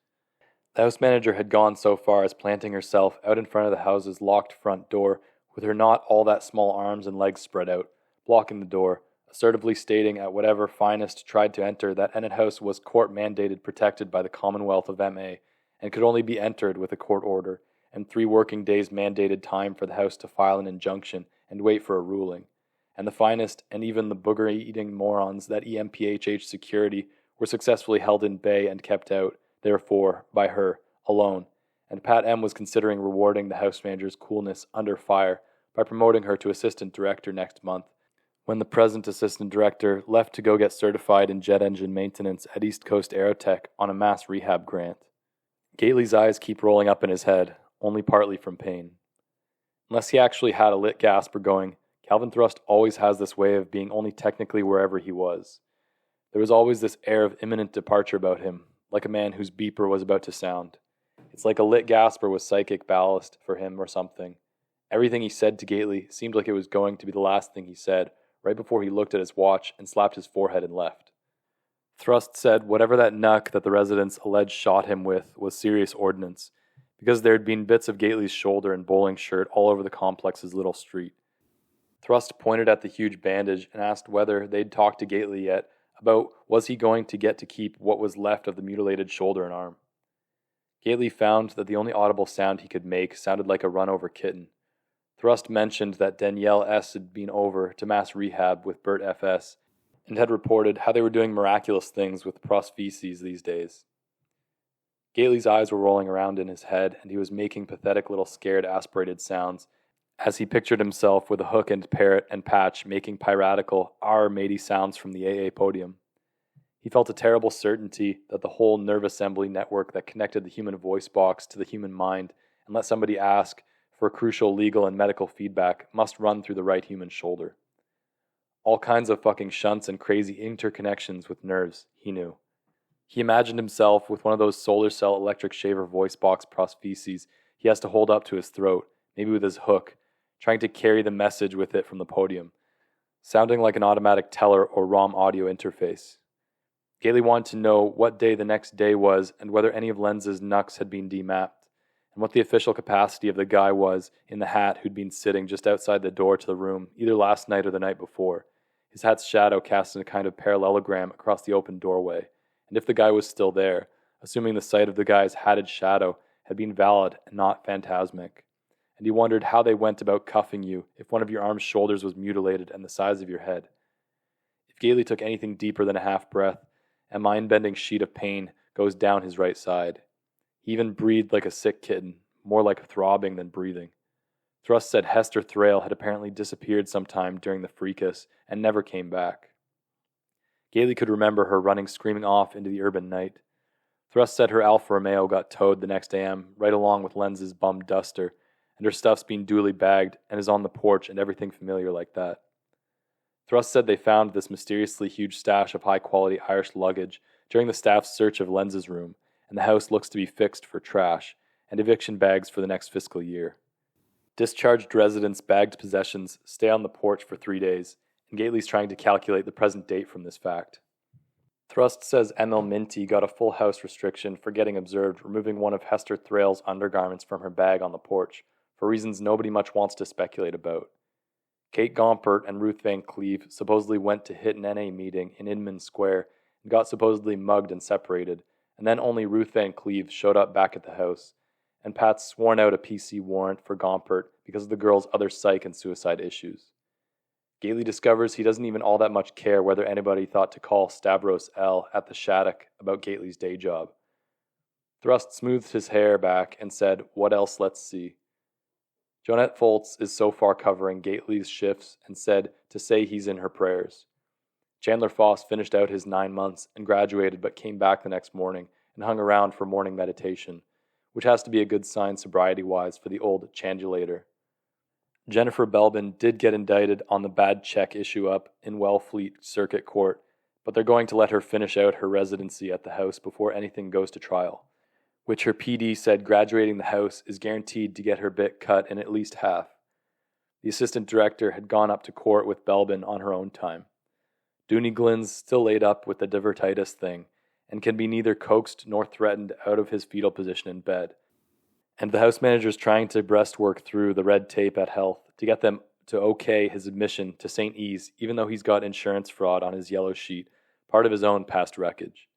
The house manager had gone so far as planting herself out in front of the house's locked front door with her not all that small arms and legs spread out, blocking the door, assertively stating at whatever finest tried to enter that Ennet House was court-mandated protected by the Commonwealth of MA and could only be entered with a court order, and 3 working days mandated time for the house to file an injunction and wait for a ruling. And the finest and even the booger-eating morons that EMPHH security were successfully held in bay and kept out, therefore, by her, alone, and Pat M. was considering rewarding the house manager's coolness under fire by promoting her to assistant director next month, when the present assistant director left to go get certified in jet engine maintenance at East Coast Aerotech on a mass rehab grant. Gately's eyes keep rolling up in his head, only partly from pain. Unless he actually had a lit gasper going, Calvin Thrust always has this way of being only technically wherever he was. There was always this air of imminent departure about him, like a man whose beeper was about to sound. It's like a lit gasper was psychic ballast for him or something. Everything he said to Gately seemed like it was going to be the last thing he said, right before he looked at his watch and slapped his forehead and left. Thrust said whatever that nuck that the residents alleged shot him with was serious ordnance, because there had been bits of Gately's shoulder and bowling shirt all over the complex's little street. Thrust pointed at the huge bandage and asked whether they'd talked to Gately yet about was he going to get to keep what was left of the mutilated shoulder and arm. Gately found that the only audible sound he could make sounded like a run-over kitten. Thrust mentioned that Danielle S. had been over to mass rehab with Bert F.S. and had reported how they were doing miraculous things with prostheses these days. Gately's eyes were rolling around in his head, and he was making pathetic little scared aspirated sounds as he pictured himself with a hook and parrot and patch making piratical, matey sounds from the AA podium. He felt a terrible certainty that the whole nerve assembly network that connected the human voice box to the human mind and let somebody ask for crucial legal and medical feedback must run through the right human shoulder. All kinds of fucking shunts and crazy interconnections with nerves, he knew. He imagined himself with one of those solar cell electric shaver voice box prostheses he has to hold up to his throat, maybe with his hook, trying to carry the message with it from the podium, sounding like an automatic teller or ROM audio interface. Gately wanted to know what day the next day was and whether any of Lenz's Nucks had been demapped, and what the official capacity of the guy was in the hat who'd been sitting just outside the door to the room either last night or the night before, his hat's shadow cast in a kind of parallelogram across the open doorway, and if the guy was still there, assuming the sight of the guy's hatted shadow had been valid and not phantasmic. And he wondered how they went about cuffing you if one of your arm's shoulders was mutilated and the size of your head. If Gately took anything deeper than a half-breath, a mind-bending sheet of pain goes down his right side. He even breathed like a sick kitten, more like throbbing than breathing. Thrust said Hester Thrale had apparently disappeared sometime during the fracas and never came back. Gately could remember her running screaming off into the urban night. Thrust said her Alfa Romeo got towed the next AM, right along with Lenz's bum duster, and her stuff's been duly bagged and is on the porch and everything familiar like that. Thrust said they found this mysteriously huge stash of high-quality Irish luggage during the staff's search of Lenz's room, and the house looks to be fixed for trash and eviction bags for the next fiscal year. Discharged residents' bagged possessions stay on the porch for 3 days, and Gately's trying to calculate the present date from this fact. Thrust says Emil Minty got a full house restriction for getting observed removing one of Hester Thrale's undergarments from her bag on the porch, for reasons nobody much wants to speculate about. Kate Gompert and Ruth Van Cleve supposedly went to hit an NA meeting in Inman Square and got supposedly mugged and separated, and then only Ruth Van Cleve showed up back at the house, and Pat's sworn out a PC warrant for Gompert because of the girl's other psych and suicide issues. Gately discovers he doesn't even all that much care whether anybody thought to call Stavros L. at the Shattuck about Gately's day job. Thrust smoothed his hair back and said, "What else? Let's see." Jonette Foltz is so far covering Gately's shifts and said to say he's in her prayers. Chandler Foss finished out his 9 months and graduated but came back the next morning and hung around for morning meditation, which has to be a good sign sobriety-wise for the old chandulator. Jennifer Belbin did get indicted on the bad check issue-up in Wellfleet Circuit Court, but they're going to let her finish out her residency at the house before anything goes to trial, which her PD said graduating the house is guaranteed to get her bit cut in at least half. The assistant director had gone up to court with Belbin on her own time. Dooney Glynn's still laid up with the divertitis thing, and can be neither coaxed nor threatened out of his fetal position in bed. And the house manager's trying to breastwork through the red tape at Health to get them to okay his admission to St. E's, even though he's got insurance fraud on his yellow sheet, part of his own past wreckage.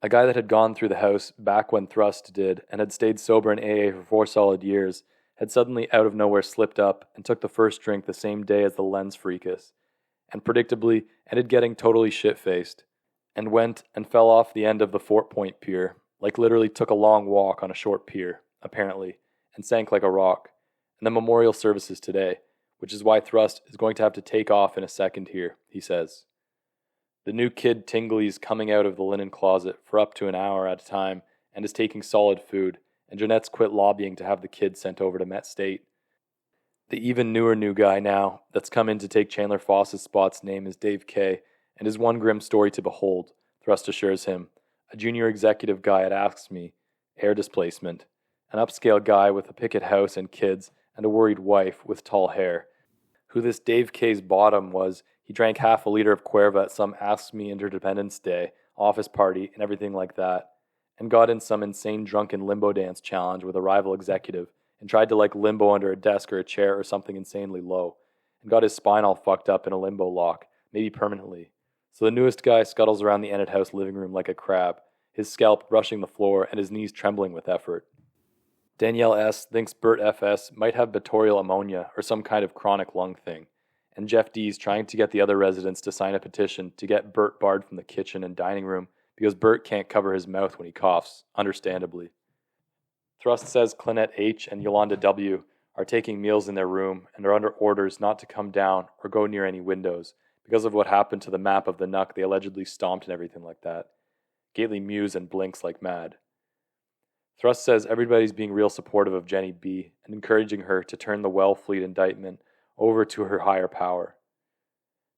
A guy that had gone through the house back when Thrust did and had stayed sober in AA for 4 solid years had suddenly out of nowhere slipped up and took the first drink the same day as the lens fracas, and predictably ended getting totally shit-faced, and went and fell off the end of the Fort Point pier, like literally took a long walk on a short pier, apparently, and sank like a rock, and the memorial services today, which is why Thrust is going to have to take off in a second here, he says. The new kid Tingley's coming out of the linen closet for up to an hour at a time and is taking solid food, and Jeanette's quit lobbying to have the kid sent over to Met State. The even newer new guy now that's come in to take Chandler Foss's spot's name is Dave Kay, and is one grim story to behold, Thrust assures him. A junior executive guy at Asks Me, air displacement, an upscale guy with a picket house and kids, and a worried wife with tall hair. Who this Dave Kay's bottom was, he drank half a liter of Cuerva at some Asks Me Interdependence Day, office party, and everything like that, and got in some insane drunken limbo dance challenge with a rival executive, and tried to like limbo under a desk or a chair or something insanely low, and got his spine all fucked up in a limbo lock, maybe permanently. So the newest guy scuttles around the Enid House living room like a crab, his scalp brushing the floor and his knees trembling with effort. Danielle S. thinks Bert F.S. might have batorial ammonia or some kind of chronic lung thing, and Jeff D.'s trying to get the other residents to sign a petition to get Bert barred from the kitchen and dining room because Bert can't cover his mouth when he coughs, understandably. Thrust says Clynette H. and Yolanda W. are taking meals in their room and are under orders not to come down or go near any windows because of what happened to the map of the Nuck they allegedly stomped and everything like that. Gately mews and blinks like mad. Thrust says everybody's being real supportive of Jenny B. and encouraging her to turn the Wellfleet indictment over to her higher power.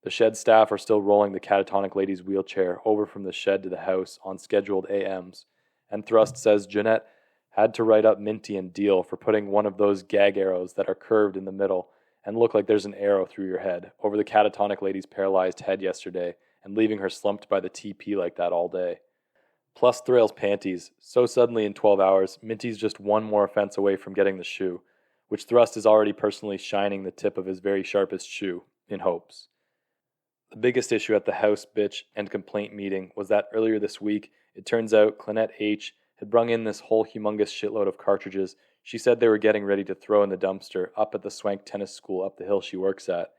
The shed staff are still rolling the catatonic lady's wheelchair over from the shed to the house on scheduled AMs, and Thrust says Jeanette had to write up Minty and Deal for putting one of those gag arrows that are curved in the middle and look like there's an arrow through your head over the catatonic lady's paralyzed head yesterday and leaving her slumped by the TP like that all day. Plus Thrale's panties. So suddenly in 12 hours, Minty's just one more offense away from getting the shoe, which Thrust is already personally shining the tip of his very sharpest shoe, in hopes. The biggest issue at the house bitch and complaint meeting was that earlier this week, it turns out Clynette H. had brung in this whole humongous shitload of cartridges she said they were getting ready to throw in the dumpster up at the Swank Tennis School up the hill she works at,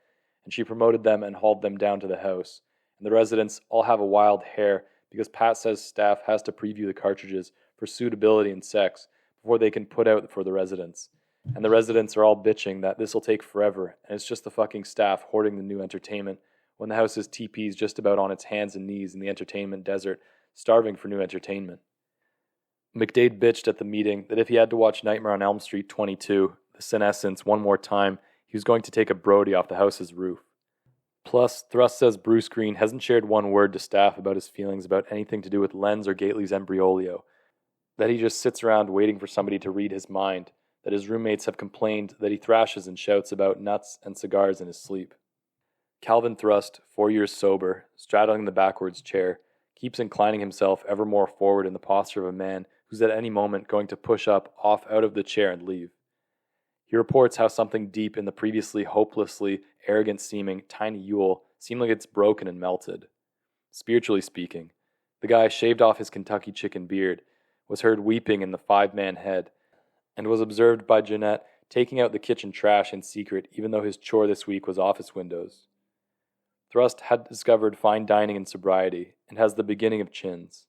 and she promoted them and hauled them down to the house. And the residents all have a wild hair because Pat says staff has to preview the cartridges for suitability and sex before they can put out for the residents. And the residents are all bitching that this will take forever, and it's just the fucking staff hoarding the new entertainment when the house's TP's just about on its hands and knees in the entertainment desert, starving for new entertainment. McDade bitched at the meeting that if he had to watch Nightmare on Elm Street 22, The Senescence, one more time, he was going to take a Brody off the house's roof. Plus, Thrust says Bruce Green hasn't shared one word to staff about his feelings about anything to do with Lenz or Gately's embryolio, that he just sits around waiting for somebody to read his mind, that his roommates have complained that he thrashes and shouts about nuts and cigars in his sleep. Calvin Thrust, 4 years sober, straddling the backwards chair, keeps inclining himself ever more forward in the posture of a man who's at any moment going to push up off out of the chair and leave. He reports how something deep in the previously hopelessly arrogant-seeming tiny Yule seemed like it's broken and melted. Spiritually speaking, the guy shaved off his Kentucky chicken beard, was heard weeping in the 5-man head, and was observed by Jeanette taking out the kitchen trash in secret even though his chore this week was office windows. Thrust had discovered fine dining and sobriety, and has the beginning of chins.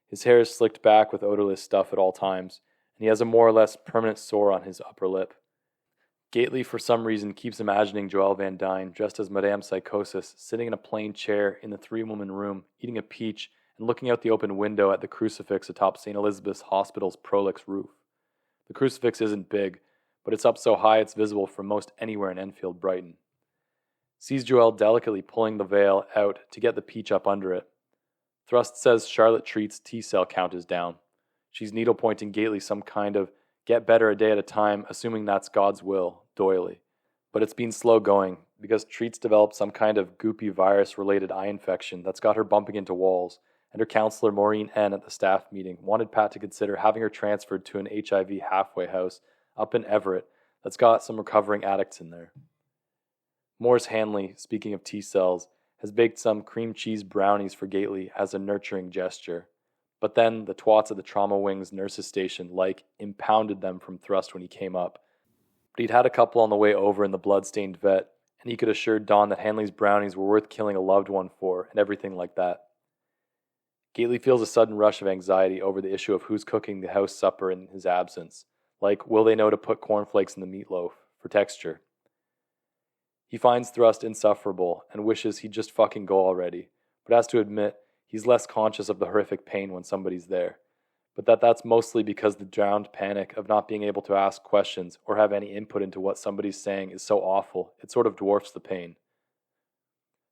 His hair is slicked back with odorless stuff at all times, and he has a more or less permanent sore on his upper lip. Gately, for some reason, keeps imagining Joelle Van Dyne, dressed as Madame Psychosis, sitting in a plain chair in the three-woman room, eating a peach, and looking out the open window at the crucifix atop St. Elizabeth's Hospital's prolix roof. The crucifix isn't big, but it's up so high it's visible from most anywhere in Enfield, Brighton. Sees Joelle delicately pulling the veil out to get the peach up under it. Thrust says Charlotte Treat's T-cell count is down. She's needle-pointing Gately some kind of get better a day at a time, assuming that's God's will, doily. But it's been slow going, because Treat's developed some kind of goopy virus-related eye infection that's got her bumping into walls, and her counselor Maureen N. at the staff meeting wanted Pat to consider having her transferred to an HIV halfway house up in Everett that's got some recovering addicts in there. Morris Hanley, speaking of T-cells, has baked some cream cheese brownies for Gately as a nurturing gesture. But then the twats at the trauma wing's nurses station, impounded them from Thrust when he came up. But he'd had a couple on the way over in the blood-stained vet, and he could assure Dawn that Hanley's brownies were worth killing a loved one for, and everything like that. Gately feels a sudden rush of anxiety over the issue of who's cooking the house supper in his absence. Will they know to put cornflakes in the meatloaf, for texture? He finds Thrust insufferable, and wishes he'd just fucking go already, but has to admit, he's less conscious of the horrific pain when somebody's there, but that's mostly because the drowned panic of not being able to ask questions or have any input into what somebody's saying is so awful, it sort of dwarfs the pain.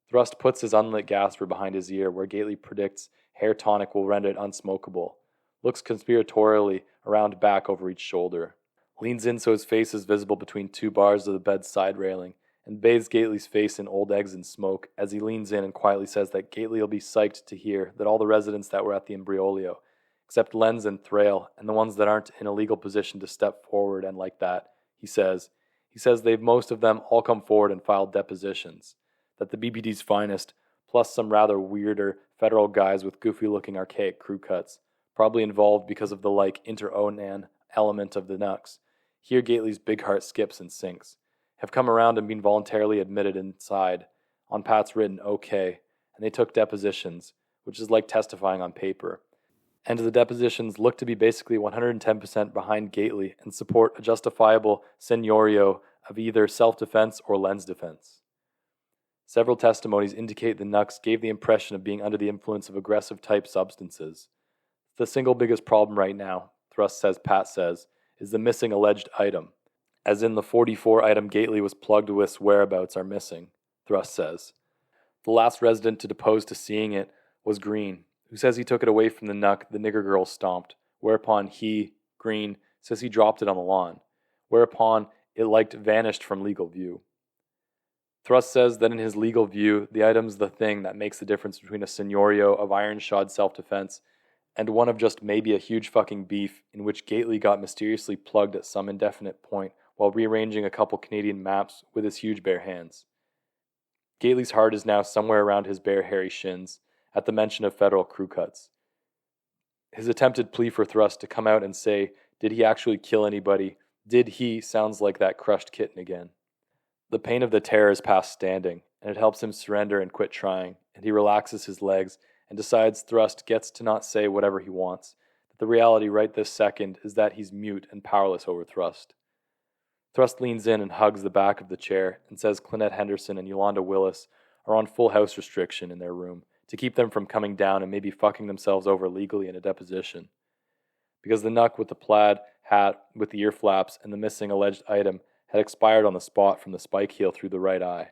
Thrust puts his unlit gasper behind his ear where Gately predicts hair tonic will render it unsmokable, looks conspiratorially around back over each shoulder, leans in so his face is visible between two bars of the bed's side railing, and bathes Gately's face in old eggs and smoke as he leans in and quietly says that Gately will be psyched to hear that all the residents that were at the Embriolio, except Lenz and Thrale, and the ones that aren't in a legal position to step forward and like that, he says they've most of them all come forward and filed depositions, that the BPD's finest, plus some rather weirder federal guys with goofy-looking archaic crew cuts, probably involved because of the inter-onan element of the Nucks. Here Gately's big heart skips and sinks. Have come around and been voluntarily admitted inside, on Pat's written okay, and they took depositions, which is like testifying on paper. And the depositions look to be basically 110% behind Gately and support a justifiable scenario of either self-defense or lens defense. Several testimonies indicate the Nucks gave the impression of being under the influence of aggressive-type substances. The single biggest problem right now, Pat says, is the missing alleged item. As in the 44 item Gately was plugged with whereabouts are missing, Thrust says. The last resident to depose to seeing it was Green, who says he took it away from the Nuck the nigger girl stomped, whereupon he, Green, says he dropped it on the lawn, whereupon it vanished from legal view. Thrust says that in his legal view, the item's the thing that makes the difference between a scenario of iron-shod self-defense and one of just maybe a huge fucking beef in which Gately got mysteriously plugged at some indefinite point while rearranging a couple Canadian maps with his huge bare hands. Gately's heart is now somewhere around his bare hairy shins at the mention of federal crew cuts. His attempted plea for Thrust to come out and say, did he actually kill anybody? Did he sounds like that crushed kitten again. The pain of the terror is past standing, and it helps him surrender and quit trying, and he relaxes his legs and decides Thrust gets to not say whatever he wants, that the reality right this second is that he's mute and powerless over Thrust. Thrust leans in and hugs the back of the chair and says Clynette Henderson and Yolanda Willis are on full house restriction in their room to keep them from coming down and maybe fucking themselves over legally in a deposition. Because the Nuck with the plaid hat with the ear flaps and the missing alleged item had expired on the spot from the spike heel through the right eye,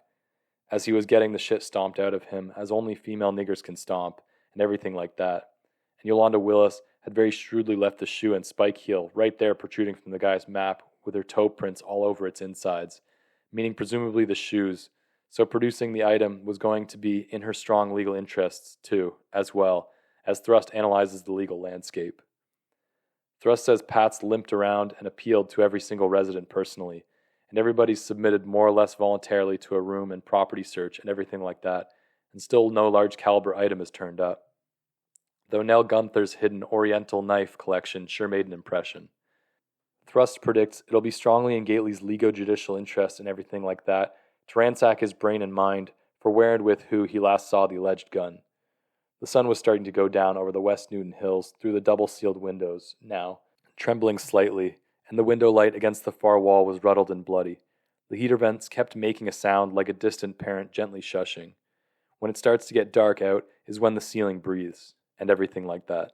as he was getting the shit stomped out of him as only female niggers can stomp, and everything like that. And Yolanda Willis had very shrewdly left the shoe and spike heel right there protruding from the guy's map with her toe prints all over its insides, meaning presumably the shoes, so producing the item was going to be in her strong legal interests too, as well, as Thrust analyzes the legal landscape. Thrust says Pat's limped around and appealed to every single resident personally, and everybody's submitted more or less voluntarily to a room and property search and everything like that, and still no large caliber item has turned up. Though Nell Gunther's hidden Oriental knife collection sure made an impression. Thrust predicts it'll be strongly in Gately's legal-judicial interest and everything like that to ransack his brain and mind for where and with who he last saw the alleged gun. The sun was starting to go down over the West Newton Hills through the double-sealed windows, now, trembling slightly, and the window light against the far wall was ruddled and bloody, The heater vents kept making a sound like a distant parent gently shushing. When it starts to get dark out is when the ceiling breathes, and everything like that.